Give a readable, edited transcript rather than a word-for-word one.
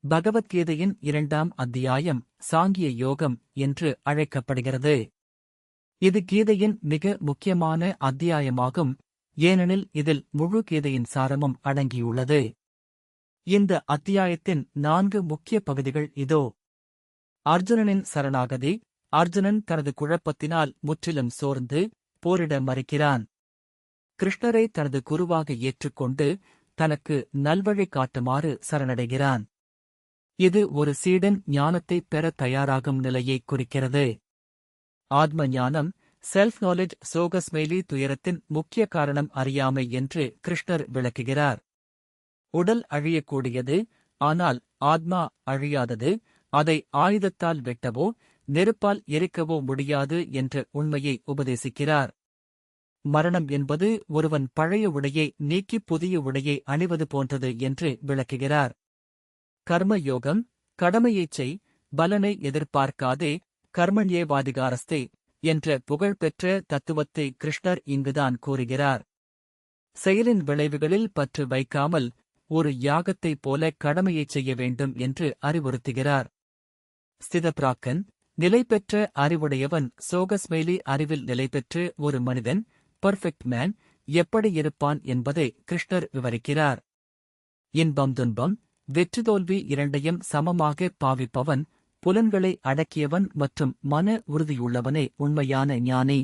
பகவத்கீதையின் 2ஆம் அத்தியாயம் சாங்கிய யோகம் என்று அழைக்கப்படுகிறது. இது கீதையின் மிக முக்கியமான அத்தியாயமாகும், ஏனெனில் இதில் முழு கீதையின் சாரமும் அடங்கியுள்ளது. இந்த அத்தியாயத்தின் 4 முக்கிய பகுதிகள் இதோ. அர்ஜுனனின் சரணாகதி. அர்ஜுனன் தனது குழப்பத்தினால் முற்றிலும் சோர்ந்து போரிட மறுக்கிறான். கிருஷ்ணரை தனது குருவாக ஏற்றுக்கொண்டு தனக்கு நல்வழி காட்டுமாறு சரணடைகிறான். இது ஒரு சீடன் ஞானத்தைப் பெற தயாராகும் நிலையை குறிக்கிறது. ஆத்ம ஞானம், செல்ஃப் நாலேஜ். சோகஸ்மெய்லி துயரத்தின் முக்கிய காரணம் அறியாமை என்று கிருஷ்ணர் விளக்குகிறார். உடல் அழியக்கூடியது, ஆனால் ஆத்மா அழியாதது. அதை ஆயுதத்தால் வெட்டவோ நெருப்பால் எரிக்கவோ முடியாது என்ற உண்மையை உபதேசிக்கிறார். மரணம் என்பது ஒருவன் பழைய உடையை நீக்கி புதிய உடையை அணிவது போன்றது என்று விளக்குகிறார். கர்ம யோகம். கடமையைச் செய், பலனை எதிர்பார்க்காதே, கர்மண்யேவாதிகாரஸ்தே என்ற புகழ்பெற்ற தத்துவத்தை கிருஷ்ணர் இங்குதான் கூறுகிறார். செயலின் விளைவுகளில் பற்று வைக்காமல் ஒரு யாகத்தைப் போல கடமையைச் செய்ய வேண்டும் என்று அறிவுறுத்துகிறார். ஸ்திதப்ராக்கன். நிலைபெற்ற அறிவுடையவன். சோகஸ்மெய்லி அறிவில் நிலைபெற்று ஒரு மனிதன், பர்ஃபெக்ட் மேன், எப்படி இருப்பான் என்பதை கிருஷ்ணர் விவரிக்கிறார். இன்பம் துன்பம், வெற்றி தோல்வி இரண்டையும் சமமாக பாவிப்பவன், புலன்களை அடக்கியவன் மற்றும் மன உறுதியுள்ளவனே உண்மையான ஞானி.